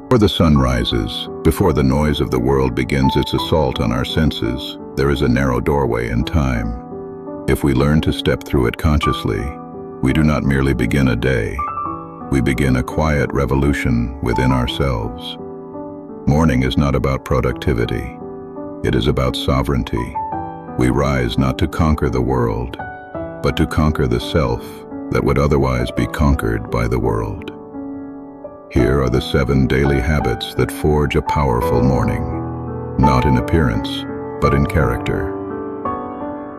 Before the sun rises, before the noise of the world begins its assault on our senses, there is a narrow doorway in time. If we learn to step through it consciously, we do not merely begin a day. We begin a quiet revolution within ourselves. Morning is not about productivity. It is about sovereignty. We rise not to conquer the world, but to conquer the self that would otherwise be conquered by the world. Here are the 7 daily habits that forge a powerful morning, not in appearance, but in character.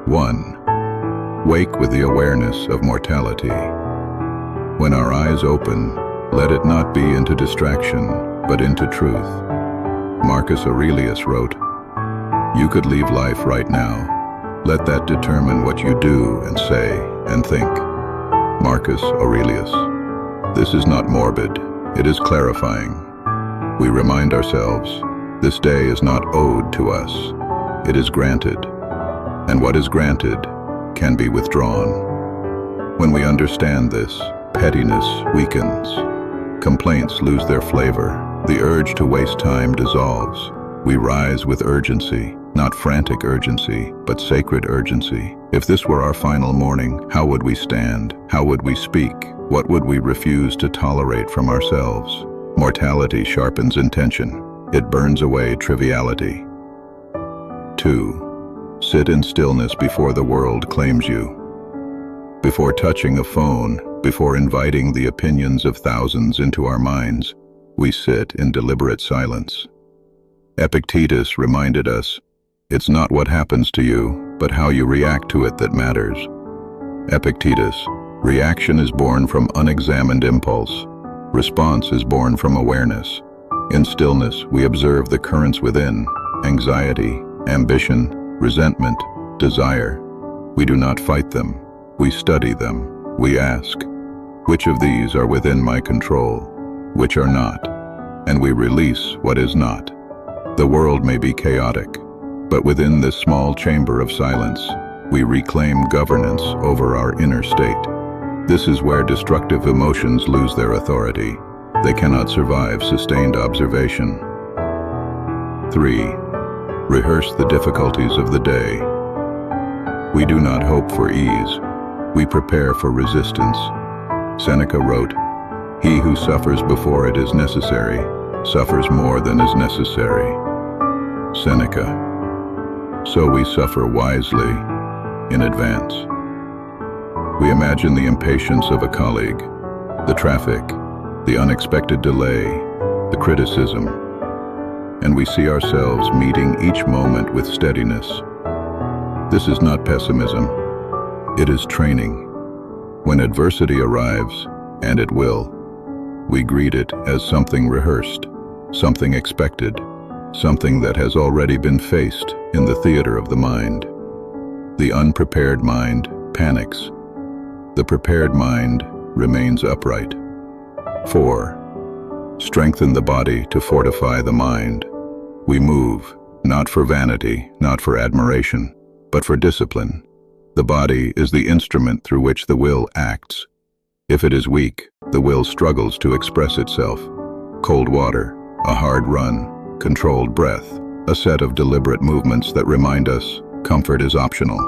1. Wake with the awareness of mortality. When our eyes open, let it not be into distraction, but into truth. Marcus Aurelius wrote, "You could leave life right now. Let that determine what you do and say and think." Marcus Aurelius. This is not morbid, it is clarifying. We remind ourselves, this day is not owed to us, it is granted. And what is granted can be withdrawn. When we understand this, pettiness weakens. Complaints lose their flavor. The urge to waste time dissolves. We rise with urgency, not frantic urgency, but sacred urgency. If this were our final morning, how would we stand? How would we speak? What would we refuse to tolerate from ourselves? Mortality sharpens intention. It burns away triviality. 2. Sit in stillness before the world claims you. Before touching a phone, before inviting the opinions of thousands into our minds, we sit in deliberate silence. Epictetus reminded us, it's not what happens to you, but how you react to it that matters. Epictetus, reaction is born from unexamined impulse. Response is born from awareness. In stillness, we observe the currents within, anxiety, ambition, resentment, desire. We do not fight them. We study them. We ask, which of these are within my control? Which are not? And we release what is not. The world may be chaotic, but within this small chamber of silence, we reclaim governance over our inner state. This is where destructive emotions lose their authority. They cannot survive sustained observation. 3. Rehearse the difficulties of the day. We do not hope for ease. We prepare for resistance. Seneca wrote, "He who suffers before it is necessary, suffers more than is necessary." Seneca. So we suffer wisely, in advance. We imagine the impatience of a colleague, the traffic, the unexpected delay, the criticism, and we see ourselves meeting each moment with steadiness. This is not pessimism, it is training. When adversity arrives, and it will, we greet it as something rehearsed, something expected, something that has already been faced in the theater of the mind. The unprepared mind panics. The prepared mind remains upright. 4. Strengthen the body to fortify the mind. We move, not for vanity, not for admiration, but for discipline. The body is the instrument through which the will acts. If it is weak, the will struggles to express itself. Cold water, a hard run, controlled breath, a set of deliberate movements that remind us comfort is optional.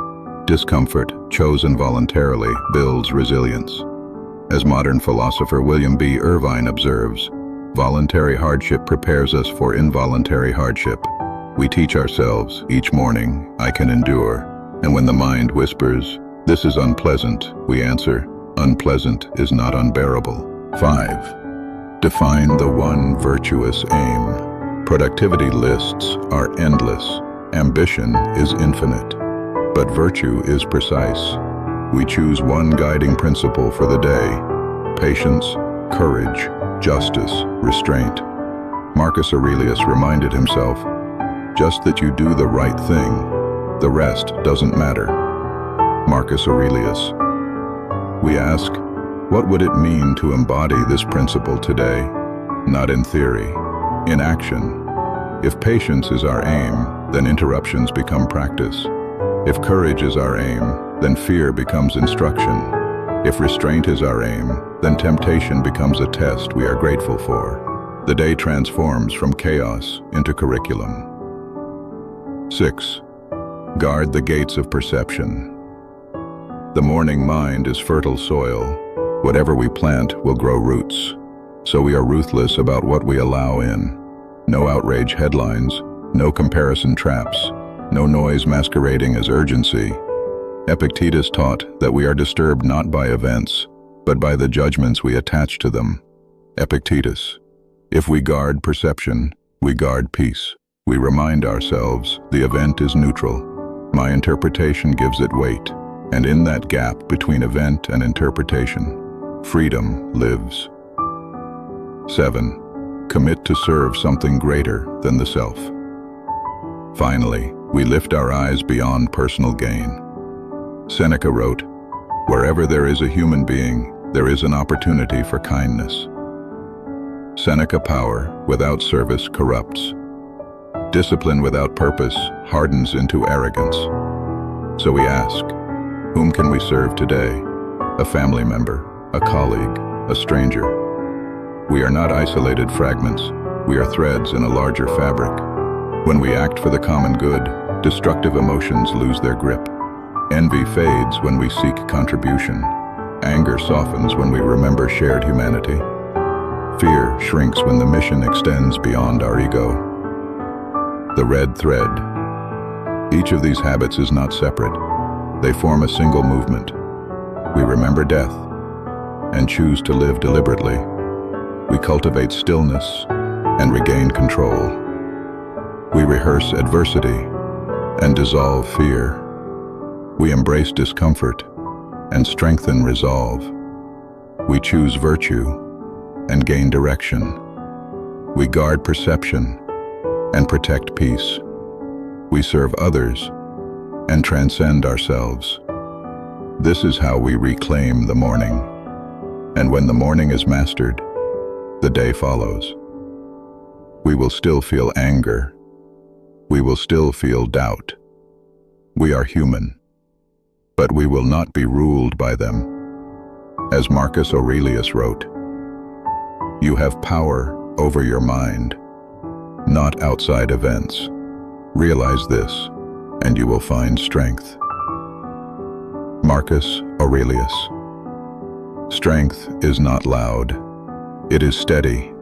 Discomfort, chosen voluntarily, builds resilience. As modern philosopher William B. Irvine observes, voluntary hardship prepares us for involuntary hardship. We teach ourselves, each morning, I can endure. And when the mind whispers, this is unpleasant, we answer, unpleasant is not unbearable. 5. Define the one virtuous aim. Productivity lists are endless. Ambition is infinite. But virtue is precise. We choose one guiding principle for the day: patience, courage, justice, restraint. Marcus Aurelius reminded himself, just that you do the right thing, the rest doesn't matter. Marcus Aurelius. We ask, what would it mean to embody this principle today? Not in theory, in action. If patience is our aim, then interruptions become practice. If courage is our aim, then fear becomes instruction. If restraint is our aim, then temptation becomes a test we are grateful for. The day transforms from chaos into curriculum. 6. Guard the gates of perception. The morning mind is fertile soil. Whatever we plant will grow roots. So we are ruthless about what we allow in. No outrage headlines, no comparison traps, no noise masquerading as urgency. Epictetus taught that we are disturbed not by events, but by the judgments we attach to them. Epictetus: if we guard perception, we guard peace. We remind ourselves the event is neutral. My interpretation gives it weight, and in that gap between event and interpretation, freedom lives. 7. Commit to serve something greater than the self. Finally, we lift our eyes beyond personal gain. Seneca wrote, "Wherever there is a human being, there is an opportunity for kindness." Seneca: power without service corrupts. Discipline without purpose hardens into arrogance. So we ask, whom can we serve today? A family member, a colleague, a stranger. We are not isolated fragments. We are threads in a larger fabric. When we act for the common good, destructive emotions lose their grip. Envy fades when we seek contribution. Anger softens when we remember shared humanity. Fear shrinks when the mission extends beyond our ego. The red thread. Each of these habits is not separate. They form a single movement. We remember death and choose to live deliberately. We cultivate stillness and regain control. We rehearse adversity and dissolve fear. We embrace discomfort and strengthen resolve. We choose virtue and gain direction. We guard perception and protect peace. We serve others and transcend ourselves. This is how we reclaim the morning. And when the morning is mastered, the day follows. We will still feel anger. We will still feel doubt. We are human, but we will not be ruled by them. As Marcus Aurelius wrote, "You have power over your mind, not outside events. Realize this, and you will find strength." Marcus Aurelius. Strength is not loud. It is steady.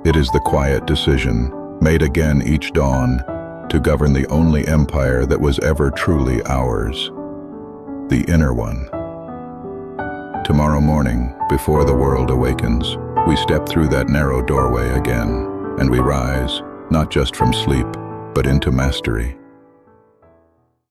It is the quiet decision, made again each dawn, to govern the only empire that was ever truly ours, the inner one. Tomorrow morning, before the world awakens, we step through that narrow doorway again, and we rise, not just from sleep, but into mastery.